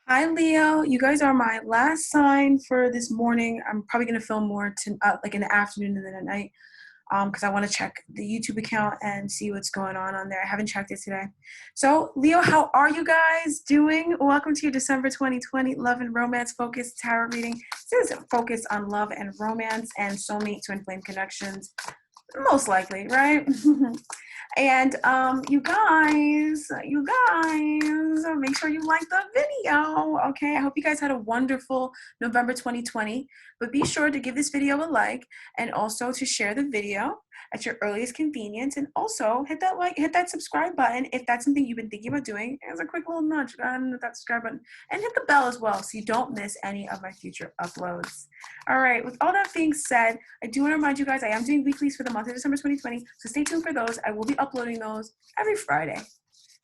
Hi, Leo. You guys are my last sign for this morning. I'm probably going to film more like in the afternoon and then at night because I want to check the YouTube account and see what's going on there. I haven't checked it today. So, Leo, how are you guys doing? Welcome to your December 2020 Love and Romance Focused Tarot reading. This is focused on love and romance and soulmate twin flame connections, most likely, right? And you guys, make sure you like the video, okay? I hope you guys had a wonderful November 2020, but be sure to give this video a like and also to share the video at your earliest convenience, and also hit that subscribe button if that's something you've been thinking about doing. As a quick little nudge, go ahead and hit that subscribe button and hit the bell as well so you don't miss any of my future uploads. All right, with all that being said, I do want to remind you guys I am doing weeklies for the month of December 2020, so stay tuned for those. I will be uploading those every Friday,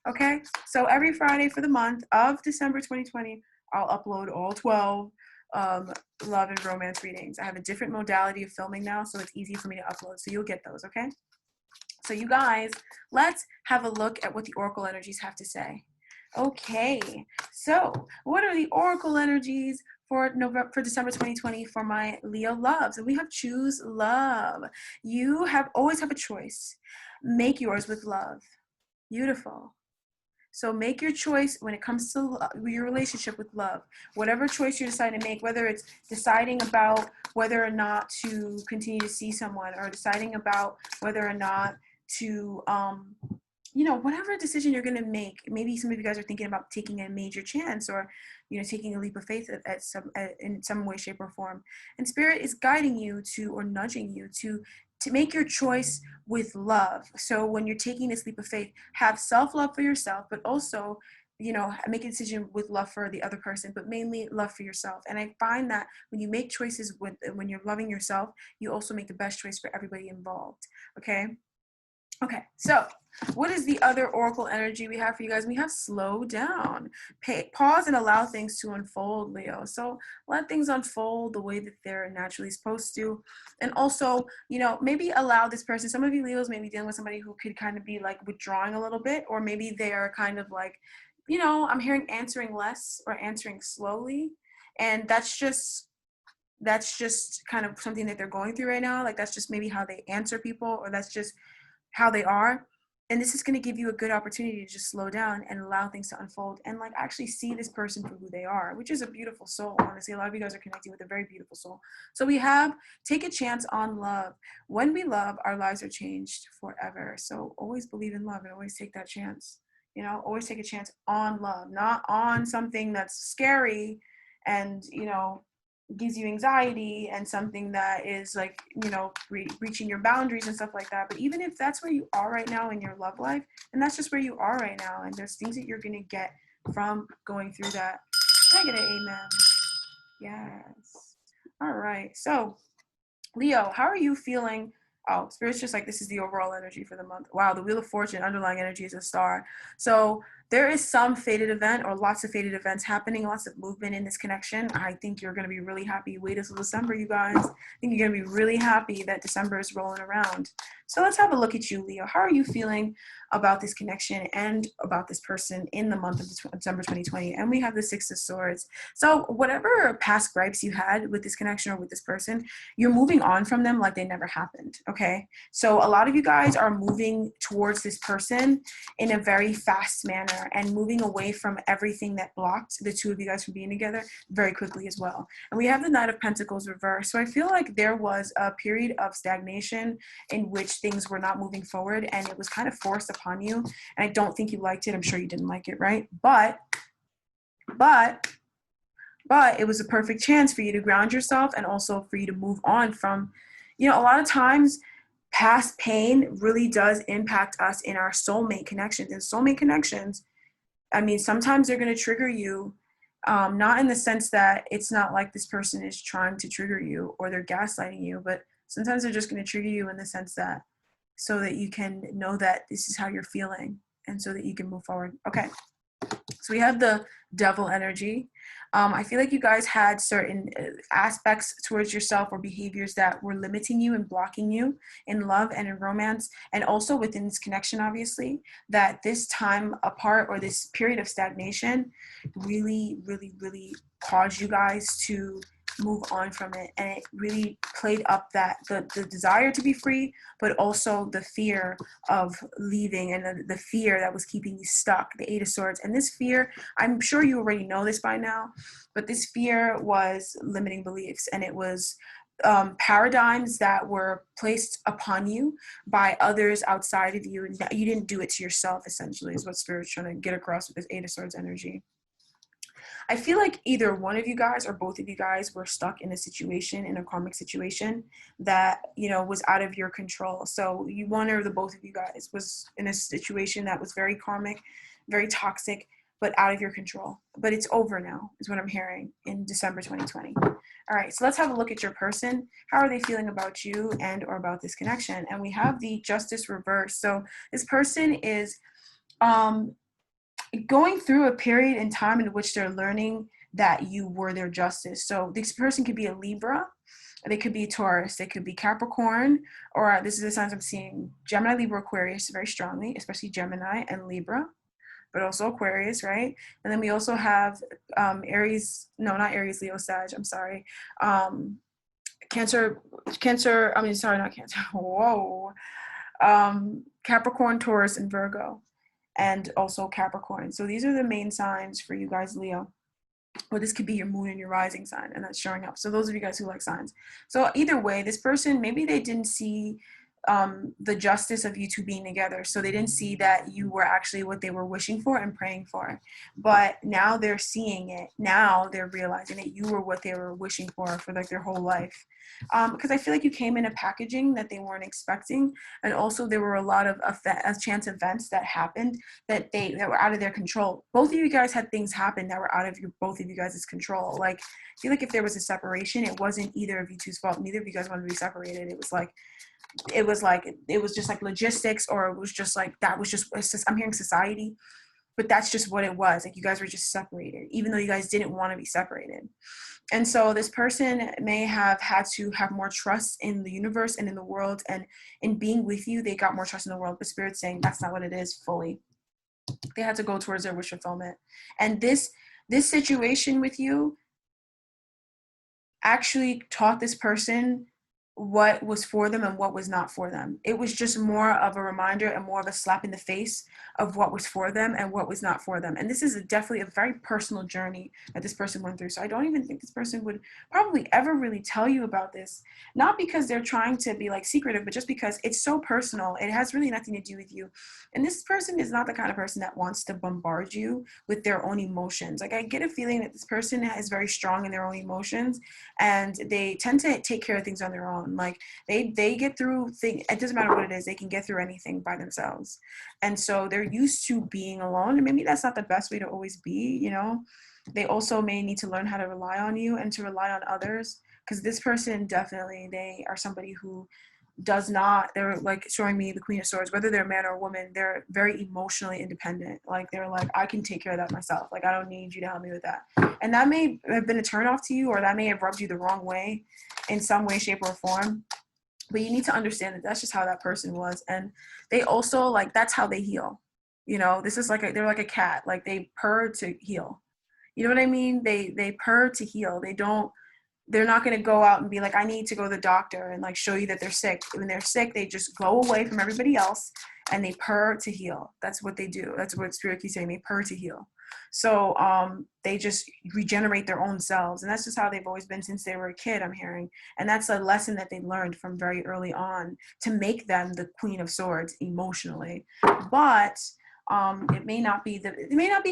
okay? So every Friday for the month of December 2020, I'll upload all 12 love and romance readings. I have a different modality of filming now, so it's easy for me to upload, so you'll get those, okay? So you guys, let's have a look at what the oracle energies have to say. Okay, so what are the oracle energies for December 2020 for my Leo loves? And we have choose love. You always have a choice. Make yours with love. Beautiful. So make your choice when it comes to your relationship with love. Whatever choice you decide to make, whether it's deciding about whether or not to continue to see someone, or deciding about whether or not to whatever decision you're going to make. Maybe some of you guys are thinking about taking a major chance, or taking a leap of faith in some way, shape, or form. And Spirit is guiding you to, or nudging you to make your choice with love. So when you're taking this leap of faith, have self-love for yourself, but also make a decision with love for the other person, but mainly love for yourself. And I find that when you make choices when you're loving yourself, you also make the best choice for everybody involved. Okay, so what is the other oracle energy we have for you guys? We have slow down. Pause and allow things to unfold, Leo. So let things unfold the way that they're naturally supposed to. And also, maybe allow this person, some of you Leos may be dealing with somebody who could kind of be like withdrawing a little bit, or maybe they are kind of like, I'm hearing answering less or answering slowly. And that's just kind of something that they're going through right now. Like that's just maybe how they answer people, or that's just how they are. And this is going to give you a good opportunity to just slow down and allow things to unfold, and like actually see this person for who they are, which is a beautiful soul. Honestly, a lot of you guys are connecting with a very beautiful soul. So we have take a chance on love. When we love, our lives are changed forever. So always believe in love and always take that chance. Always take a chance on love, not on something that's scary and gives you anxiety, and something that is like reaching your boundaries and stuff like that. But even if that's where you are right now in your love life, and that's just where you are right now, and there's things that you're going to get from going through that. Can I get an amen? Yes. All right, so Leo, how are you feeling? Oh, Spirit's just like, this is the overall energy for the month. Wow, the Wheel of Fortune, underlying energy is a star. So there is some fated event, or lots of fated events happening, lots of movement in this connection. I think you're going to be really happy. Wait until December, you guys. I think you're going to be really happy that December is rolling around. So let's have a look at you, Leo. How are you feeling about this connection and about this person in the month of December 2020? And we have the Six of Swords. So whatever past gripes you had with this connection or with this person, you're moving on from them like they never happened, okay? So a lot of you guys are moving towards this person in a very fast manner, and moving away from everything that blocked the two of you guys from being together very quickly as well. And we have the Knight of Pentacles reversed. So I feel like there was a period of stagnation in which things were not moving forward, and it was kind of forced upon you. And I don't think you liked it. I'm sure you didn't like it, right? But it was a perfect chance for you to ground yourself, and also for you to move on from, a lot of times past pain really does impact us in our soulmate connections. And soulmate connections, I mean, sometimes they're going to trigger you, not in the sense that it's not like this person is trying to trigger you or they're gaslighting you, but sometimes they're just going to trigger you in the sense that so that you can know that this is how you're feeling, and so that you can move forward. Okay. So we have the devil energy. I feel like you guys had certain aspects towards yourself or behaviors that were limiting you and blocking you in love and in romance, and also within this connection, obviously, that this time apart or this period of stagnation really, really, really caused you guys to move on from it. And it really played up that the desire to be free, but also the fear of leaving and the fear that was keeping you stuck, the Eight of Swords. And this fear, I'm sure you already know this by now, but this fear was limiting beliefs, and it was paradigms that were placed upon you by others outside of you, and you didn't do it to yourself, essentially, is what Spirit's trying to get across with this Eight of Swords energy. I feel like either one of you guys or both of you guys were stuck in a situation, in a karmic situation that, you know, was out of your control. So you, one or the both of you guys, was in a situation that was very karmic, very toxic, but out of your control. But it's over now, is what I'm hearing in December 2020. All right, so let's have a look at your person. How are they feeling about you and or about this connection? And we have the Justice reverse. So this person is going through a period in time in which they're learning that you were their justice. So this person could be a Libra, they could be a Taurus, they could be Capricorn, or this is the signs I'm seeing: Gemini, Libra, Aquarius very strongly, especially Gemini and Libra, but also Aquarius, right? And then we also have Aries, no, not Aries, Leo, Sag, I'm sorry. Cancer, I mean, sorry, not Cancer, whoa. Capricorn, Taurus, and Virgo, and also Capricorn. So these are the main signs for you guys, Leo. Or this could be your moon and your rising sign, and that's showing up. So those of you guys who like signs. So either way, this person, maybe they didn't see the justice of you two being together. So they didn't see that you were actually what they were wishing for and praying for. But now they're seeing it. Now they're realizing that you were what they were wishing for like their whole life. Because I feel like you came in a packaging that they weren't expecting. And also there were a lot of chance events that happened that were out of their control. Both of you guys had things happen that were out of both of you guys' control. Like, I feel like if there was a separation, it wasn't either of you two's fault. Neither of you guys wanted to be separated. It was just like logistics, or it was just like, that was just, I'm hearing society, but that's just what it was. Like, you guys were just separated, even though you guys didn't want to be separated. And so this person may have had to have more trust in the universe and in the world, and in being with you, they got more trust in the world, but Spirit's saying that's not what it is fully. They had to go towards their wish fulfillment. And this situation with you actually taught this person what was for them and what was not for them. It was just more of a reminder and more of a slap in the face of what was for them and what was not for them. And this is definitely a very personal journey that this person went through. So I don't even think this person would probably ever really tell you about this. Not because they're trying to be like secretive, but just because it's so personal. It has really nothing to do with you. And this person is not the kind of person that wants to bombard you with their own emotions. Like, I get a feeling that this person is very strong in their own emotions, and they tend to take care of things on their own. Like, they get through things. It doesn't matter what it is, they can get through anything by themselves. And so they're used to being alone, and maybe that's not the best way to always be, you know. They also may need to learn how to rely on you and to rely on others, because this person definitely, they are somebody who does not, they're like showing me the Queen of Swords, whether they're a man or a woman, they're very emotionally independent. Like, they're like, I can take care of that myself. Like, I don't need you to help me with that. And that may have been a turnoff to you, or that may have rubbed you the wrong way in some way, shape, or form. But you need to understand that that's just how that person was. And they also, like, that's how they heal. You know, this is like they're like a cat. Like, they purr to heal. You know what I mean? They purr to heal. They're not going to go out and be like, I need to go to the doctor and like show you that they're sick. When they're sick, they just go away from everybody else and they purr to heal. That's what they do. That's what Spirit keeps saying. They purr to heal. So they just regenerate their own selves. And that's just how they've always been since they were a kid, I'm hearing. And that's a lesson that they learned from very early on to make them the Queen of Swords emotionally. But it may not be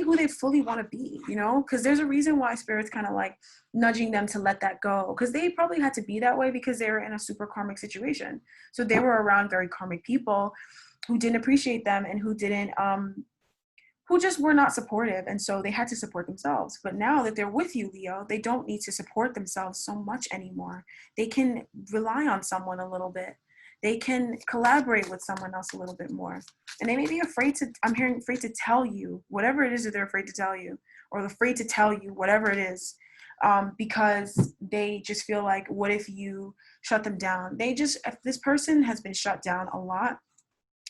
who they fully want to be, you know, because there's a reason why Spirit's kind of like nudging them to let that go, because they probably had to be that way because they were in a super karmic situation. So they were around very karmic people who didn't appreciate them and who didn't who just were not supportive, and so they had to support themselves. But now that they're with you, Leo, they don't need to support themselves so much anymore. They can rely on someone a little bit. they can collaborate with someone else a little bit more. And they may be afraid to, I'm hearing afraid to tell you whatever it is that they're afraid to tell you, or afraid to tell you whatever it is, because they just feel like, what if you shut them down? If this person has been shut down a lot,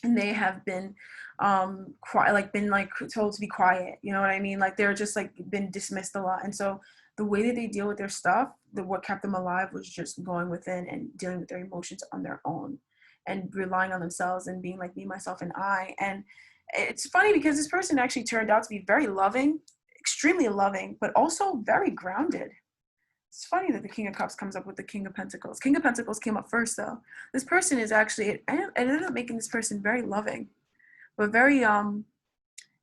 and they have been told to be quiet, you know what I mean? Like they're just like been dismissed a lot. And so the way that they deal with their stuff, what kept them alive was just going within and dealing with their emotions on their own and relying on themselves and being like me, myself, and I. And it's funny because this person actually turned out to be very loving, extremely loving, but also very grounded. It's funny that the King of Cups comes up with the King of Pentacles. King of Pentacles came up first, though. This person is actually, I ended up making this person very loving, but very,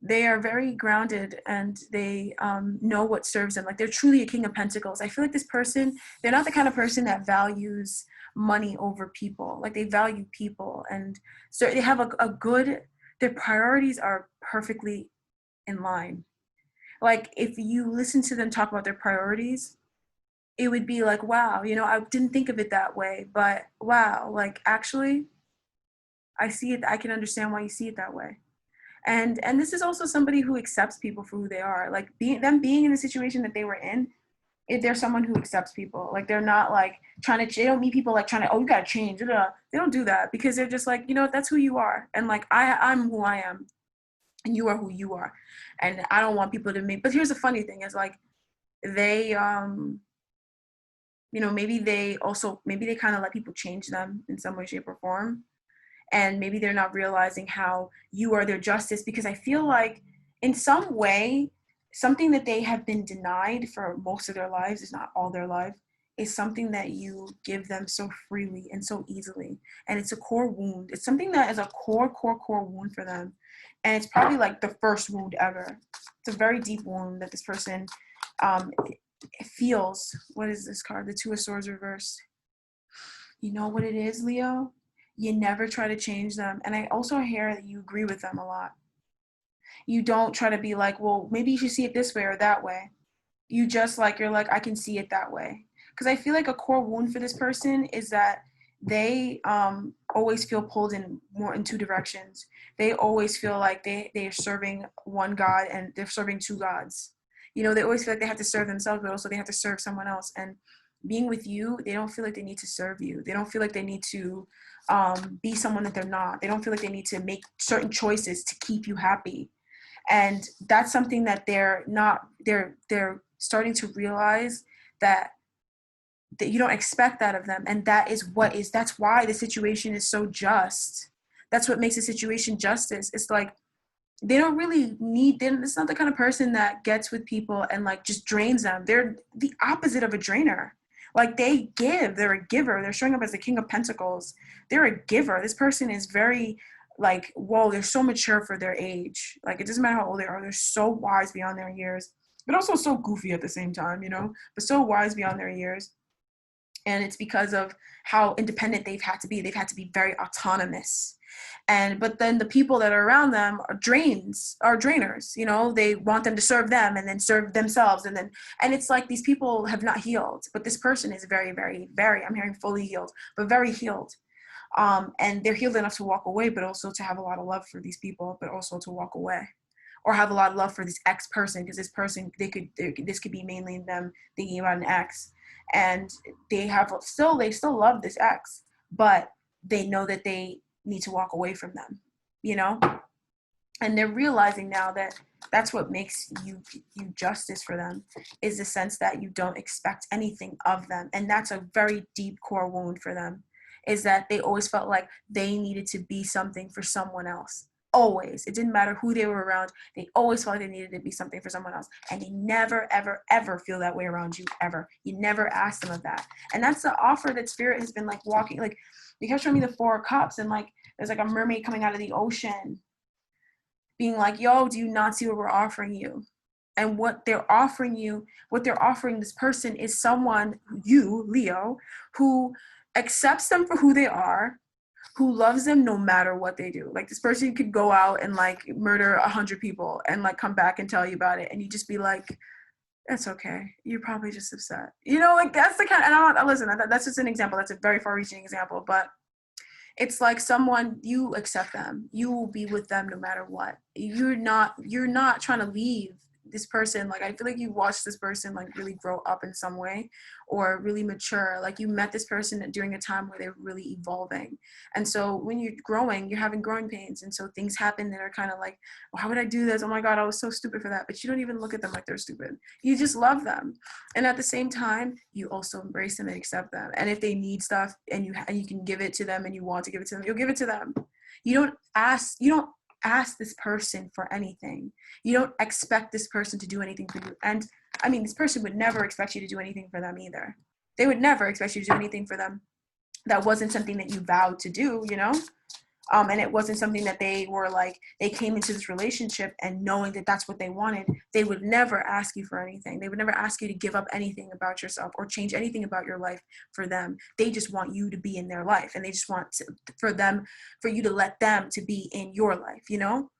they are very grounded, and they know what serves them. Like they're truly a King of Pentacles. I feel like this person, they're not the kind of person that values money over people. Like they value people, and so they have a good, their priorities are perfectly in line. Like if you listen to them talk about their priorities, it would be like, wow, you know, I didn't think of it that way, but wow, like actually, I see it. I can understand why you see it that way. And this is also somebody who accepts people for who they are. Like being in the situation that they were in, if they're someone who accepts people, like they're not like trying to, they don't meet people like trying to, oh, you gotta change. They don't do that, because they're just like, you know, that's who you are. And like, I'm who I am, and you are who you are. And I don't want people to make, but here's the funny thing is like, they, you know, maybe they kind of let people change them in some way, shape, or form. And maybe they're not realizing how you are their justice, because I feel like in some way, something that they have been denied for most of their lives, is not all their life, is something that you give them so freely and so easily. And it's a core wound. It's something that is a core wound for them. And it's probably like the first wound ever. It's a very deep wound that this person feels. What is this card? The Two of Swords reversed. You know what it is, Leo? You never try to change them. And I also hear that you agree with them a lot. You don't try to be like, well, maybe you should see it this way or that way. You just like, you're like, I can see it that way. Because I feel like a core wound for this person is that they always feel pulled in two directions. They always feel like they are serving one God and they're serving two gods. You know, they always feel like they have to serve themselves, but also they have to serve someone else. And being with you, they don't feel like they need to serve you. They don't feel like they need to be someone that they're not. They don't feel like they need to make certain choices to keep you happy. And that's something that they're starting to realize that you don't expect that of them. And that's why the situation is so just. That's what makes the situation justice. It's like, they don't really need them. It's not the kind of person that gets with people and like just drains them. They're the opposite of a drainer. Like they give, they're a giver. They're showing up as the King of Pentacles. They're a giver. This person is very like, whoa, they're so mature for their age. Like it doesn't matter how old they are. They're so wise beyond their years, but also so goofy at the same time, you know, but so wise beyond their years. And it's because of how independent they've had to be. They've had to be very autonomous. But then the people that are around them are drainers, you know, they want them to serve them and then serve themselves. And it's like these people have not healed, but this person is very, very, very, I'm hearing fully healed, but very healed. And they're healed enough to walk away, but also to have a lot of love for these people, but also to walk away, or have a lot of love for this ex person, because this person, this could be mainly them thinking about an ex, and they still love this ex, but they know that they need to walk away from them, you know? And they're realizing now that that's what makes you justice for them, is the sense that you don't expect anything of them. And that's a very deep core wound for them, is that they always felt like they needed to be something for someone else. Always. It didn't matter who they were around. They always felt like they needed to be something for someone else. And they never, ever, ever feel that way around you, ever. You never ask them of that. And that's the offer that Spirit has been like walking, like they kept showing me the Four of Cups, and like there's like a mermaid coming out of the ocean being like, yo, do you not see what we're offering you? And what they're offering this person is someone, you, Leo, who accepts them for who they are, who loves them no matter what they do. Like this person could go out and like murder 100 people and like come back and tell you about it, and you just be like, that's okay. You're probably just upset. You know, like that's the kind. And listen, that's just an example. That's a very far-reaching example, but It's like someone, you accept them. You will be with them no matter what. You're not trying to leave this person. Like, I feel like you watched this person like really grow up in some way or really mature. Like, you met this person during a time where they're really evolving. And so when you're growing, you're having growing pains. And so things happen that are kind of like, well, how would I do this? Oh my God, I was so stupid for that. But you don't even look at them like they're stupid. You just love them. And at the same time, you also embrace them and accept them. And if they need stuff and you can give it to them and you want to give it to them, you'll give it to them. You don't ask this person for anything. You don't expect this person to do anything for you. And I mean, this person would never expect you to do anything for them either. They would never expect you to do anything for them that wasn't something that you vowed to do, you know? And it wasn't something that they were like, they came into this relationship and knowing that that's what they wanted. They would never ask you for anything. They would never ask you to give up anything about yourself or change anything about your life for them. They just want you to be in their life, and they just want for you to let them to be in your life, you know,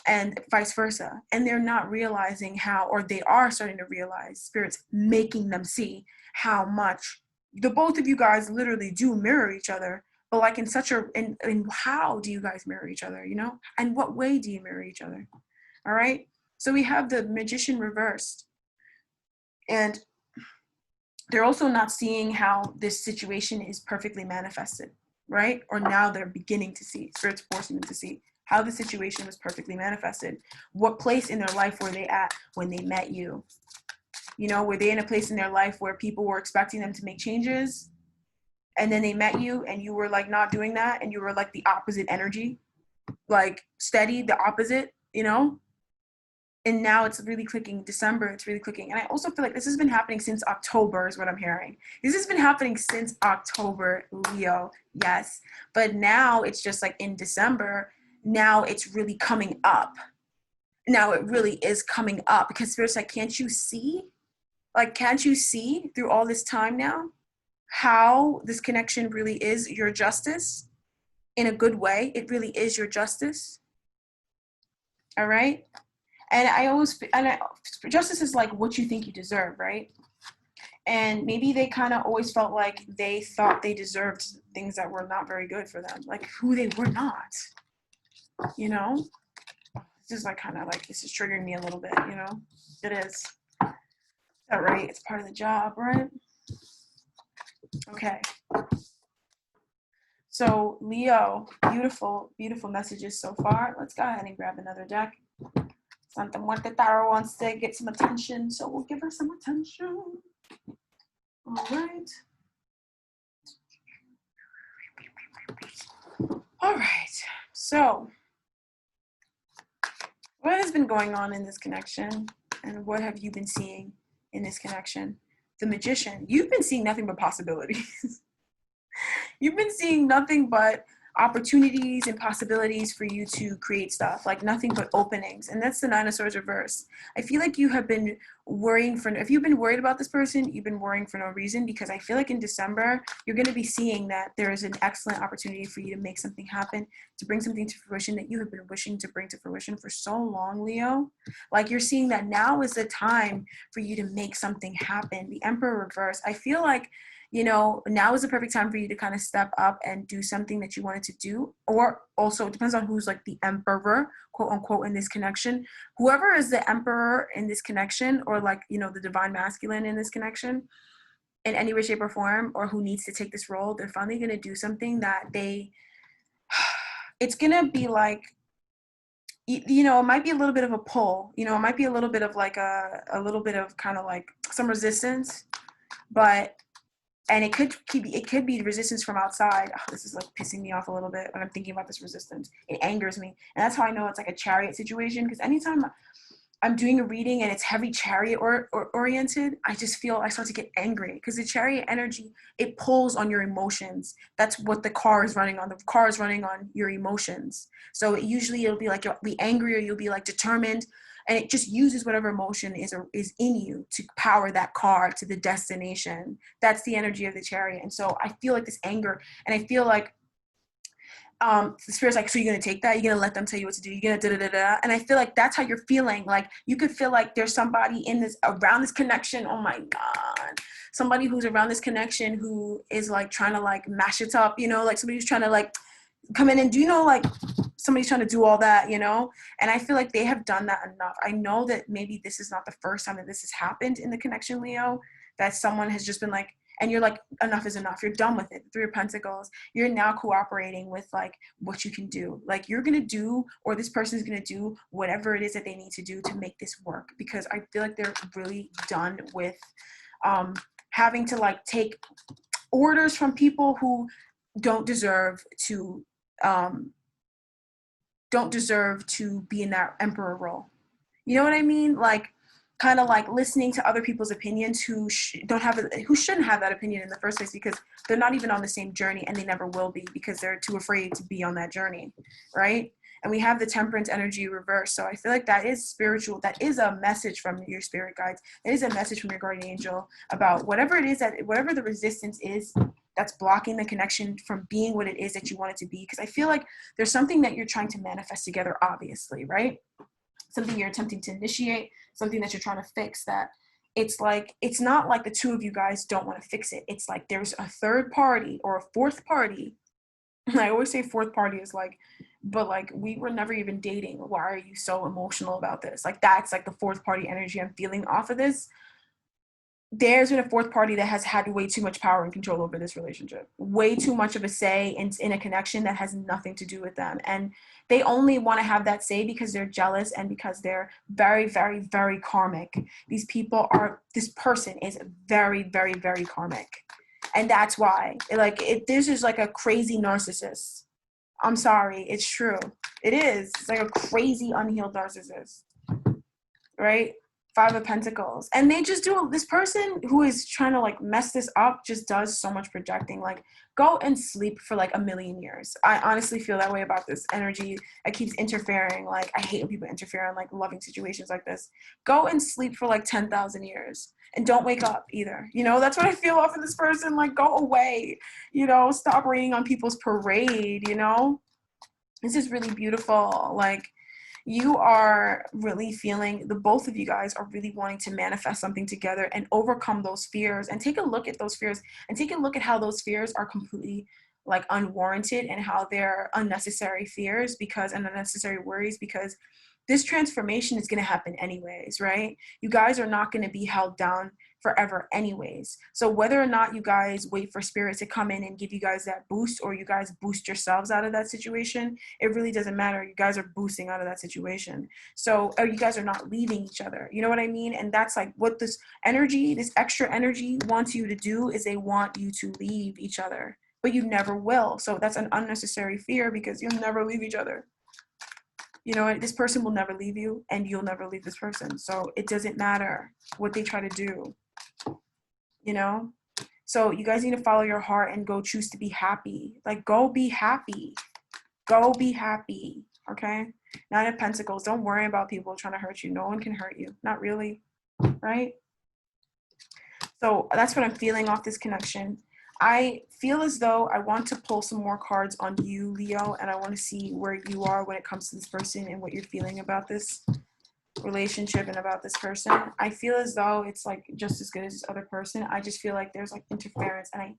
and vice versa. And they're not realizing how, or they are starting to realize, spirit's making them see how much the both of you guys literally do mirror each other. But like in such a, in how do you guys mirror each other, you know? And what way do you mirror each other? All right. So we have the Magician reversed. And they're also not seeing how this situation is perfectly manifested, right? Or now they're beginning to see, Spirit's forcing them to see how the situation was perfectly manifested. What place in their life were they at when they met you? You know, were they in a place in their life where people were expecting them to make changes? And then they met you and you were like not doing that, and you were like the opposite energy, like steady, the opposite, you know? And now it's really clicking. December, it's really clicking. And I also feel like this has been happening since October is what I'm hearing. This has been happening since October, Leo, yes. But now it's just like in December, now it's really coming up. Now it really is coming up because Spirit's like, can't you see? Like, can't you see through all this time now how this connection really is your justice in a good way? It really is your justice. All right. And justice is like what you think you deserve, right? And maybe they kind of always felt like they thought they deserved things that were not very good for them, like who they were not, you know? This is like kind of like, this is triggering me a little bit, you know? It is. All right. It's part of the job, right? Okay. So Leo, beautiful, beautiful messages so far. Let's go ahead and grab another deck. Santa Muerte Tarot wants to get some attention, so we'll give her some attention. All right. All right. So what has been going on in this connection, and what have you been seeing in this connection? The Magician, you've been seeing nothing but possibilities. You've been seeing nothing but opportunities and possibilities for you to create stuff, like nothing but openings. And that's the Nine of Swords reverse. I feel like you have been worrying if you've been worried about this person, you've been worrying for no reason, because I feel like in December, you're going to be seeing that there is an excellent opportunity for you to make something happen, to bring something to fruition that you have been wishing to bring to fruition for so long, Leo. Like, you're seeing that now is the time for you to make something happen. The Emperor reverse. I feel like, you know, now is the perfect time for you to kind of step up and do something that you wanted to do. Or also, it depends on who's like the emperor, quote unquote, in this connection. Whoever is the emperor in this connection, or like, you know, the divine masculine in this connection, in any way, shape, or form, or who needs to take this role, they're finally going to do something that it's going to be like, you know, it might be a little bit of a pull, you know, it might be a little bit of like a little bit of kind of like some resistance, and it could be resistance from outside. Oh, this is like pissing me off a little bit when I'm thinking about this resistance. It angers me. And that's how I know it's like a chariot situation, because anytime I'm doing a reading and it's heavy chariot or oriented, I start to get angry, because the chariot energy, it pulls on your emotions. That's what the car is running on. The car is running on your emotions. So it'll be like you'll be angry, or you'll be like determined, and it just uses whatever emotion is in you to power that car to the destination. That's the energy of the chariot. And so I feel like this anger, and I feel like the Spirit's like, so you're going to take that? You're going to let them tell you what to do? You're going to da-da-da-da? And I feel like that's how you're feeling. Like, you could feel like there's somebody around this connection. Oh my God. Somebody who's around this connection who is like trying to like mash it up, you know, like somebody who's trying to like come in and do, you know, like somebody's trying to do all that, you know? And I feel like they have done that enough. I know that maybe this is not the first time that this has happened in the connection, Leo, that someone has just been like, and you're like, enough is enough. You're done with it. Three of Pentacles. You're now cooperating with like what you can do. Like you're going to do, or this person is going to do whatever it is that they need to do to make this work. Because I feel like they're really done with having to like take orders from people who don't deserve to be in that emperor role. You know what I mean? Like kind of like listening to other people's opinions who shouldn't have that opinion in the first place, because they're not even on the same journey, and they never will be, because they're too afraid to be on that journey, right? And we have the Temperance energy reversed. So I feel like that is spiritual. That is a message from your spirit guides. It is a message from your guardian angel about whatever it is, that whatever the resistance is that's blocking the connection from being what it is that you want it to be. Because I feel like there's something that you're trying to manifest together, obviously, right? Something you're attempting to initiate, something that you're trying to fix, that it's like, it's not like the two of you guys don't want to fix it. It's like there's a third party or a fourth party. I always say fourth party is like, but like we were never even dating. Why are you so emotional about this? Like that's like the fourth party energy I'm feeling off of this. There's been a fourth party that has had way too much power and control over this relationship, way too much of a say in a connection that has nothing to do with them. And they only want to have that say because they're jealous and because they're very, very, very karmic. This person is very, very, very karmic. And that's why, this is like a crazy narcissist. I'm sorry, it's true. It is. It's like a crazy unhealed narcissist, right? Five of Pentacles. And they just do, this person who is trying to like mess this up just does so much projecting. Like go and sleep for like a million years. I honestly feel that way about this energy that keeps interfering. Like I hate when people interfere in like loving situations like this. Go and sleep for like 10,000 years and don't wake up either. You know, that's what I feel off of this person. Like go away, you know, stop raining on people's parade, you know? This is really beautiful. Like, you are really feeling, the both of you guys are really wanting to manifest something together and overcome those fears, and take a look at those fears and take a look at how those fears are completely like unwarranted, and how they're unnecessary fears and unnecessary worries, because this transformation is going to happen anyways, right? You guys are not going to be held down forever anyways. So whether or not you guys wait for spirit to come in and give you guys that boost, or you guys boost yourselves out of that situation, it really doesn't matter. You guys are boosting out of that situation. So you guys are not leaving each other. You know what I mean? And that's like what this energy, this extra energy wants you to do, is they want you to leave each other, but you never will. So that's an unnecessary fear, because you'll never leave each other. You know, this person will never leave you, and you'll never leave this person. So it doesn't matter what they try to do, you know? So you guys need to follow your heart and go choose to be happy. Like, go be happy. Go be happy, okay? Nine of Pentacles. Don't worry about people trying to hurt you. No one can hurt you. Not really, right? So that's what I'm feeling off this connection. I feel as though I want to pull some more cards on you, Leo, and I want to see where you are when it comes to this person and what you're feeling about this relationship and about this person. I feel as though it's like just as good as this other person. I just feel like there's like interference, and I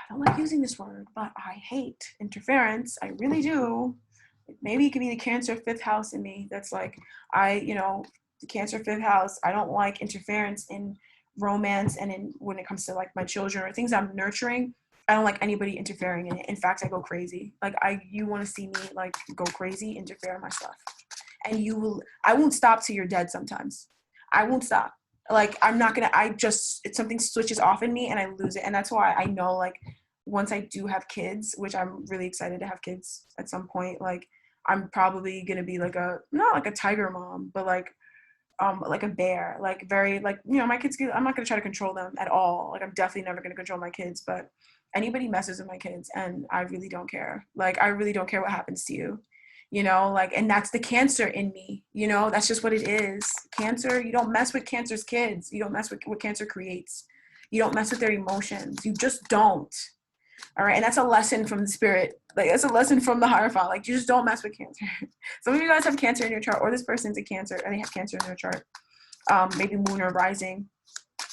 don't like using this word, but I hate interference. I really do. Maybe it could be the Cancer 5th house in me that's like, the Cancer 5th house, I don't like interference in romance, and in when it comes to like my children or things I'm nurturing. I don't like anybody interfering in it. In fact, I go crazy. Like you want to see me like go crazy, interfere in my stuff, and I won't stop till you're dead. Sometimes I won't stop. Like it's something switches off in me and I lose it. And that's why I know, like, once I do have kids, which I'm really excited to have kids at some point, like I'm probably gonna be like not like a tiger mom, but like a bear, like very, like, my kids, I'm not going to try to control them at all. Like, I'm definitely never going to control my kids, but anybody messes with my kids, and I really don't care. Like, I really don't care what happens to you, like, and that's the Cancer in me, that's just what it is. Cancer, you don't mess with Cancer's kids. You don't mess with what Cancer creates. You don't mess with their emotions. You just don't. All right. And that's a lesson from the spirit. Like, that's a lesson from the Hierophant. Like, you just don't mess with Cancer. Some of you guys have Cancer in your chart, or this person's a Cancer and they have Cancer in their chart. Maybe moon or rising.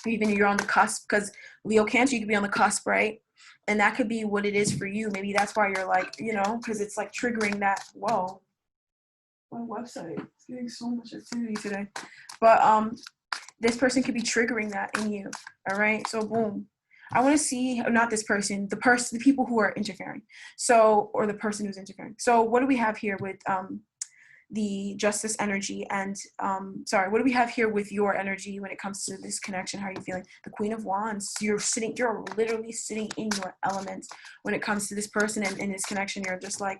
Or even you're on the cusp, because Leo Cancer, you could be on the cusp, right? And that could be what it is for you. Maybe that's why you're like, you know, because it's like triggering that. Whoa, my website is getting so much activity today. But this person could be triggering that in you. All right, so boom. I want to see, not this person, the people who are interfering. So, or the person who's interfering. So what do we have here with the justice energy? And sorry, what do we have here with your energy when it comes to this connection? How are you feeling? The Queen of Wands. You're literally sitting in your element when it comes to this person and in this connection. You're just like,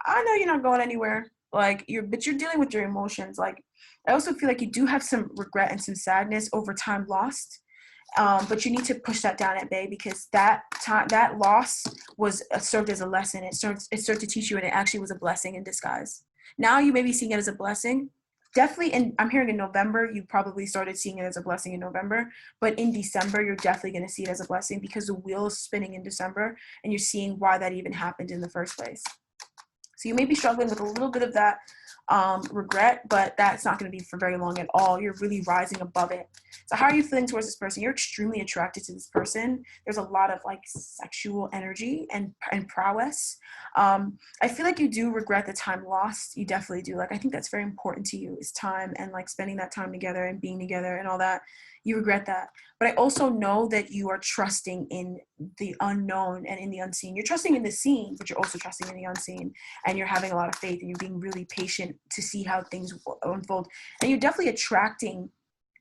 I know you're not going anywhere. Like but you're dealing with your emotions. Like I also feel like you do have some regret and some sadness over time lost. But you need to push that down at bay, because that loss was served as a lesson. It served to teach you, and it actually was a blessing in disguise. Now you may be seeing it as a blessing. Definitely, and I'm hearing in November, you probably started seeing it as a blessing in November, but in December, you're definitely going to see it as a blessing, because the wheel is spinning in December, and you're seeing why that even happened in the first place. So you may be struggling with a little bit of that regret, but that's not going to be for very long at all. You're really rising above it. So how are you feeling towards this person? You're extremely attracted to this person. There's a lot of like sexual energy and prowess. I feel like you do regret the time lost. You definitely do. Like I think that's very important to you, is time and like spending that time together and being together and all that. You regret that. But I also know that you are trusting in the unknown and in the unseen. You're trusting in the seen, but you're also trusting in the unseen. And you're having a lot of faith, and you're being really patient to see how things unfold. And you're definitely attracting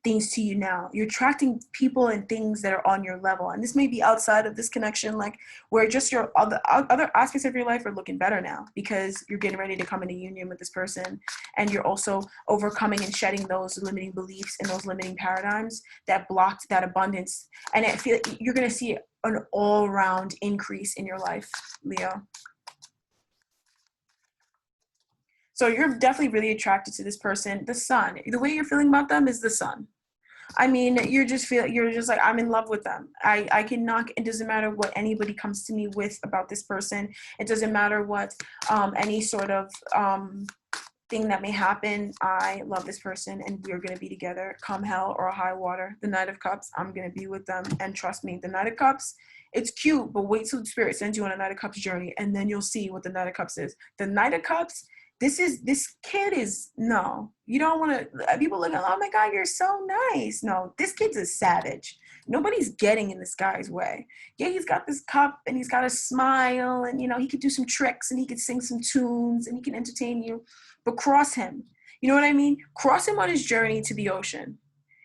things to you now. You're attracting people and things that are on your level. And this may be outside of this connection, like where just your other aspects of your life are looking better now, because you're getting ready to come into union with this person. And you're also overcoming and shedding those limiting beliefs and those limiting paradigms that blocked that abundance. And I feel like you're going to see an all-round increase in your life, Leo. So you're definitely really attracted to this person. The sun, the way you're feeling about them is the sun. I mean, you're just like, I'm in love with them. I can knock. It doesn't matter what anybody comes to me with about this person. It doesn't matter what any sort of thing that may happen. I love this person, and we're going to be together come hell or high water. The Knight of Cups, I'm going to be with them. And trust me, the Knight of Cups, it's cute, but wait till the Spirit sends you on a Knight of Cups journey, and then you'll see what the Knight of Cups is. The Knight of Cups, this kid is, no, you don't want to, people look at, oh my God, you're so nice. No, this kid's a savage. Nobody's getting in this guy's way. Yeah, he's got this cup and he's got a smile, and, you know, he could do some tricks and he could sing some tunes and he can entertain you, but cross him. You know what I mean? Cross him on his journey to the ocean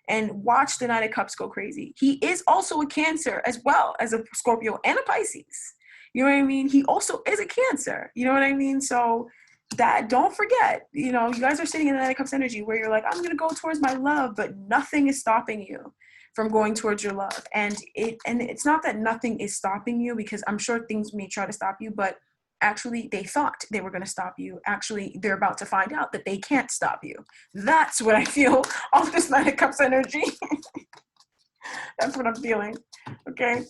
and watch the Knight of Cups go crazy. He is also a Cancer as well as a Scorpio and a Pisces. You know what I mean? He also is a Cancer. You know what I mean? So that, don't forget, you know, you guys are sitting in the Knight of Cups energy where you're like, I'm going to go towards my love, but nothing is stopping you from going towards your love. And it's not that nothing is stopping you, because I'm sure things may try to stop you, but actually they thought they were going to stop you. Actually, they're about to find out that they can't stop you. That's what I feel off this Knight of Cups energy. That's what I'm feeling. Okay.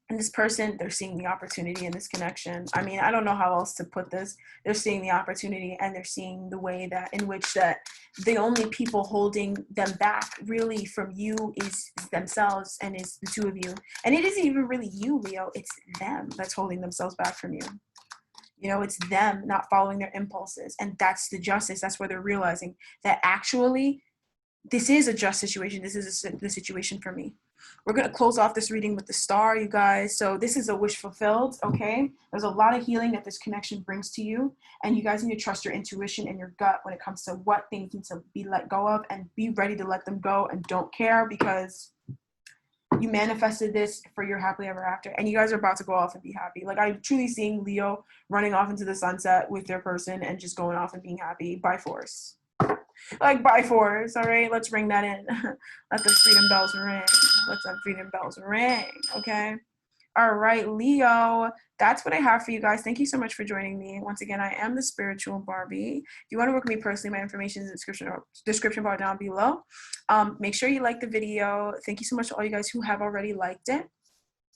And this person, they're seeing the opportunity in this connection. I mean, I don't know how else to put this. They're seeing the opportunity, and they're seeing the way that in which that the only people holding them back really from you is themselves, and is the two of you. And it isn't even really you, Leo. It's them that's holding themselves back from you. You know, it's them not following their impulses. And that's the justice. That's where they're realizing that actually this is a just situation. This is the situation for me. We're going to close off this reading with the star, you guys. So this is a wish fulfilled, okay? There's a lot of healing that this connection brings to you, and you guys need to trust your intuition and your gut when it comes to what things need to be let go of, and be ready to let them go, and don't care, because you manifested this for your happily ever after, and you guys are about to go off and be happy. Like, I'm truly seeing Leo running off into the sunset with their person and just going off and being happy by force. Like, by force. All right, let's ring that in. Let the freedom bells ring. Let the freedom bells ring. Okay. All right, Leo, that's what I have for you guys. Thank you so much for joining me. Once again, I am the Spiritual Barbie. If you want to work with me personally, my information is in the description bar down below. Make sure you like the video. Thank you so much to all you guys who have already liked it.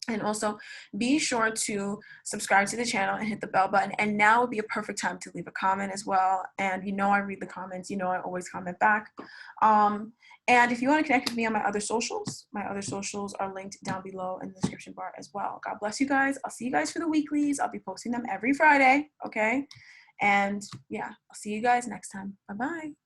And also be sure to subscribe to the channel and hit the bell button. And now would be a perfect time to leave a comment as well. And you know I read the comments. You know I always comment back. And if you want to connect with me on my other socials are linked down below in the description bar as well. God bless you guys. I'll see you guys for the weeklies. I'll be posting them every Friday, okay? And yeah, I'll see you guys next time. Bye-bye.